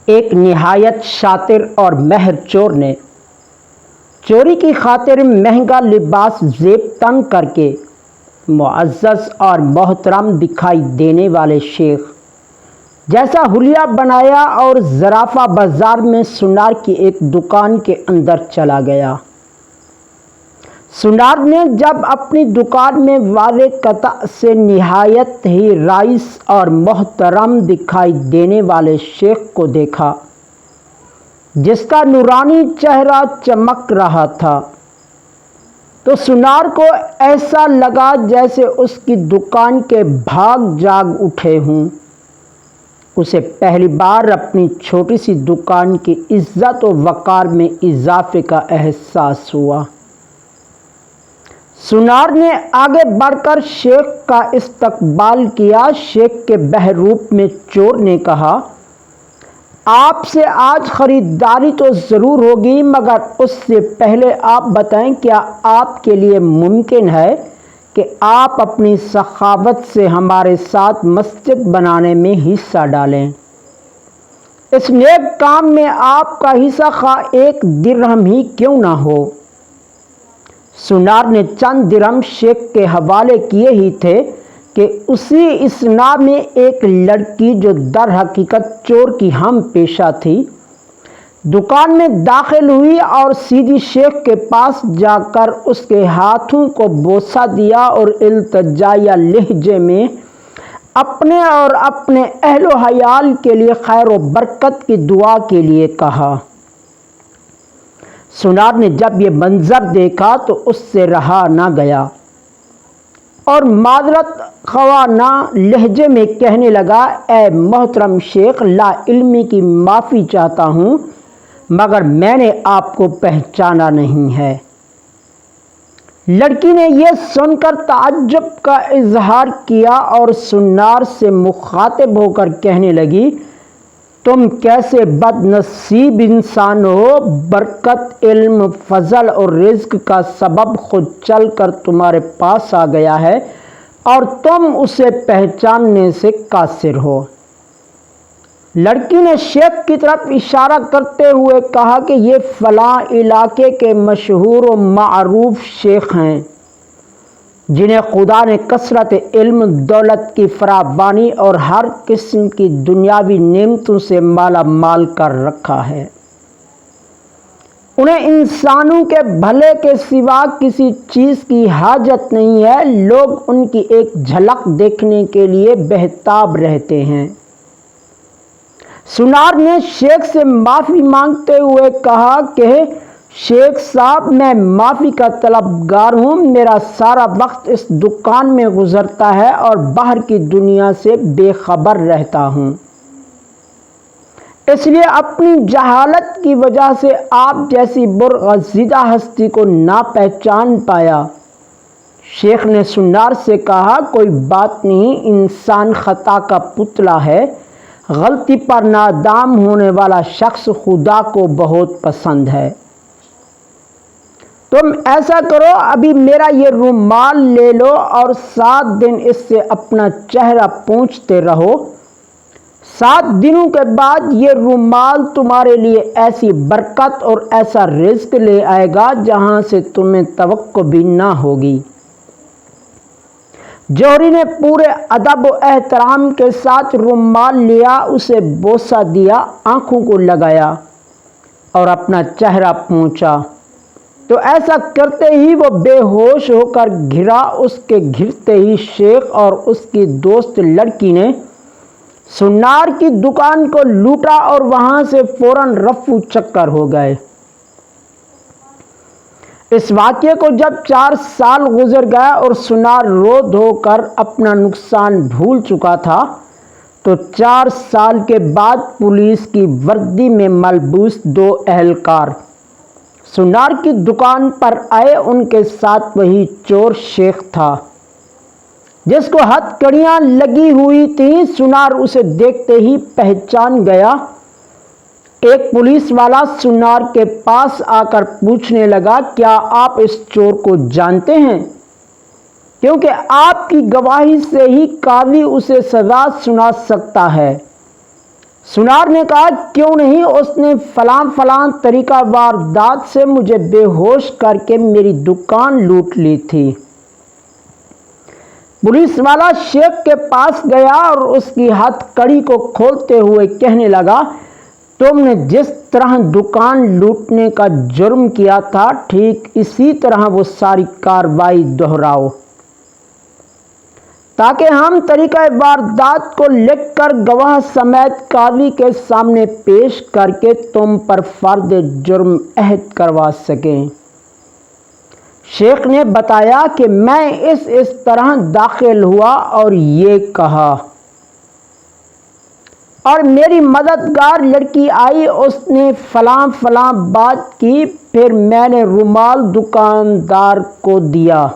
ایک نہایت شاطر اور ماہر چور نے چوری کی خاطر مہنگا لباس زیب تن کر کے معزز اور محترم دکھائی دینے والے شیخ جیسا حلیہ بنایا اور زرافہ بازار میں سنار کی ایک دکان کے اندر چلا گیا۔ سنار نے جب اپنی دکان میں واضح قطع سے نہایت ہی رائس اور محترم دکھائی دینے والے شیخ کو دیکھا جس کا نورانی چہرہ چمک رہا تھا تو سنار کو ایسا لگا جیسے اس کی دکان کے بھاگ جاگ اٹھے ہوں۔ اسے پہلی بار اپنی چھوٹی سی دکان کی عزت و وقار میں اضافے کا احساس ہوا۔ سنار نے آگے بڑھ کر شیخ کا استقبال کیا۔ شیخ کے بہروپ میں چور نے کہا، آپ سے آج خریداری تو ضرور ہوگی، مگر اس سے پہلے آپ بتائیں کیا آپ کے لیے ممکن ہے کہ آپ اپنی سخاوت سے ہمارے ساتھ مسجد بنانے میں حصہ ڈالیں؟ اس نیک کام میں آپ کا حصہ خواہ 1 درہم ہی کیوں نہ ہو۔ سنار نے چند درہم شیخ کے حوالے کیے ہی تھے کہ اسی اثنا میں ایک لڑکی جو در حقیقت چور کی ہم پیشہ تھی دکان میں داخل ہوئی اور سیدھی شیخ کے پاس جا کر اس کے ہاتھوں کو بوسہ دیا اور التجائیہ لہجے میں اپنے اور اپنے اہل و عیال کے لیے خیر و برکت کی دعا کے لیے کہا۔ سنار نے جب یہ منظر دیکھا تو اس سے رہا نہ گیا اور معذرت خواہ لہجے میں کہنے لگا، اے محترم شیخ، لا علمی کی معافی چاہتا ہوں مگر میں نے آپ کو پہچانا نہیں ہے۔ لڑکی نے یہ سن کر تعجب کا اظہار کیا اور سنار سے مخاطب ہو کر کہنے لگی، تم کیسے بد نصیب انسان ہو، برکت، علم، فضل اور رزق کا سبب خود چل کر تمہارے پاس آ گیا ہے اور تم اسے پہچاننے سے قاصر ہو۔ لڑکی نے شیخ کی طرف اشارہ کرتے ہوئے کہا کہ یہ فلاں علاقے کے مشہور و معروف شیخ ہیں جنہیں خدا نے کثرت علم، دولت کی فراوانی اور ہر قسم کی دنیاوی نعمتوں سے مالا مال کر رکھا ہے۔ انہیں انسانوں کے بھلے کے سوا کسی چیز کی حاجت نہیں ہے، لوگ ان کی ایک جھلک دیکھنے کے لیے بہتاب رہتے ہیں۔ سنار نے شیخ سے معافی مانگتے ہوئے کہا کہ شیخ صاحب، میں معافی کا طلبگار ہوں، میرا سارا وقت اس دکان میں گزرتا ہے اور باہر کی دنیا سے بے خبر رہتا ہوں، اس لیے اپنی جہالت کی وجہ سے آپ جیسی برگزیدہ ہستی کو نہ پہچان پایا۔ شیخ نے سنار سے کہا، کوئی بات نہیں، انسان خطا کا پتلا ہے، غلطی پر نادام ہونے والا شخص خدا کو بہت پسند ہے۔ تم ایسا کرو، ابھی میرا یہ رومال لے لو اور 7 دن اس سے اپنا چہرہ پوچھتے رہو۔ 7 دنوں کے بعد یہ رومال تمہارے لیے ایسی برکت اور ایسا رزق لے آئے گا جہاں سے تمہیں توقع بھی نہ ہوگی۔ جوہری نے پورے ادب و احترام کے ساتھ رومال لیا، اسے بوسہ دیا، آنکھوں کو لگایا اور اپنا چہرہ پوچھا تو ایسا کرتے ہی وہ بے ہوش ہو کر گرا۔ اس کے گرتے ہی شیخ اور اس کی دوست لڑکی نے سنار کی دکان کو لوٹا اور وہاں سے فوراً رفو چکر ہو گئے۔ اس واقعے کو جب 4 سال گزر گئے اور سنار رو دھو کر اپنا نقصان بھول چکا تھا تو 4 سال کے بعد پولیس کی وردی میں ملبوس 2 اہلکار سنار کی دکان پر آئے۔ ان کے ساتھ وہی چور شیخ تھا جس کو ہتھکڑیاں لگی ہوئی تھیں۔ سنار اسے دیکھتے ہی پہچان گیا۔ ایک پولیس والا سنار کے پاس آ کر پوچھنے لگا، کیا آپ اس چور کو جانتے ہیں؟ کیونکہ آپ کی گواہی سے ہی قاضی اسے سزا سنا سکتا ہے۔ سنار نے کہا کیوں نہیں، اس نے فلاں طریقہ واردات سے مجھے بے ہوش کر کے میری دکان لوٹ لی تھی۔ پولیس والا شیخ کے پاس گیا اور اس کی ہتھ کڑی کو کھولتے ہوئے کہنے لگا، تم نے جس طرح دکان لوٹنے کا جرم کیا تھا ٹھیک اسی طرح وہ ساری کارروائی دہراؤ، تاکہ ہم طریقہ واردات کو لکھ کر گواہ سمیت قاضی کے سامنے پیش کر کے تم پر فرد جرم عائد کروا سکیں۔ شیخ نے بتایا کہ میں اس طرح داخل ہوا اور یہ کہا، اور میری مددگار لڑکی آئی، اس نے فلاں بات کی، پھر میں نے رومال دکاندار کو دیا۔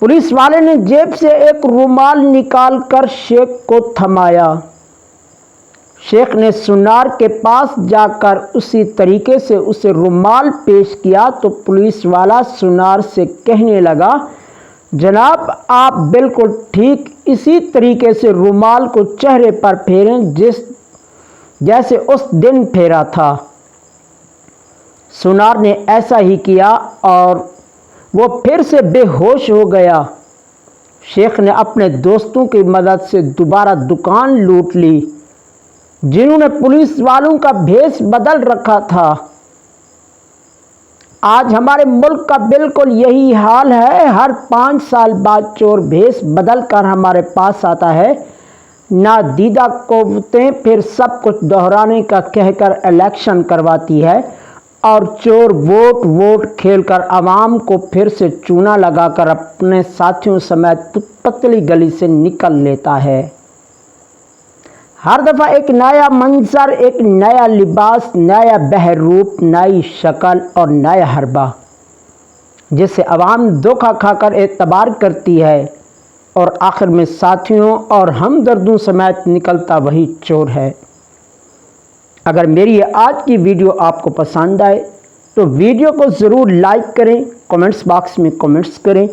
پولیس والے نے جیب سے ایک رومال نکال کر شیخ کو تھمایا۔ شیخ نے سنار کے پاس جا کر اسی طریقے سے اسے رومال پیش کیا تو پولیس والا سنار سے کہنے لگا، جناب آپ بالکل ٹھیک اسی طریقے سے رومال کو چہرے پر پھیریں جیسے اس دن پھیرا تھا۔ سنار نے ایسا ہی کیا اور وہ پھر سے بے ہوش ہو گیا۔ شیخ نے اپنے دوستوں کی مدد سے دوبارہ دکان لوٹ لی، جنہوں نے پولیس والوں کا بھیس بدل رکھا تھا۔ آج ہمارے ملک کا بالکل یہی حال ہے، ہر 5 سال بعد چور بھیس بدل کر ہمارے پاس آتا ہے۔ نادیدہ قوتیں پھر سب کچھ دہرانے کا کہہ کر الیکشن کرواتی ہے اور چور ووٹ کھیل کر عوام کو پھر سے چونا لگا کر اپنے ساتھیوں سمیت پتلی گلی سے نکل لیتا ہے۔ ہر دفعہ ایک نیا منظر، ایک نیا لباس، نیا بہروپ، نئی شکل اور نیا حربہ، جس سے عوام دھوکہ کھا کر اعتبار کرتی ہے اور آخر میں ساتھیوں اور ہمدردوں سمیت نکلتا وہی چور ہے۔ اگر میری یہ آج کی ویڈیو آپ کو پسند آئے تو ویڈیو کو ضرور لائک کریں، کمنٹس باکس میں کمنٹس کریں۔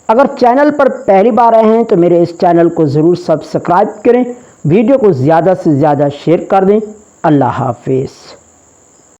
اگر چینل پر پہلی بار آئے ہیں تو میرے اس چینل کو ضرور سبسکرائب کریں، ویڈیو کو زیادہ سے زیادہ شیئر کر دیں۔ اللہ حافظ۔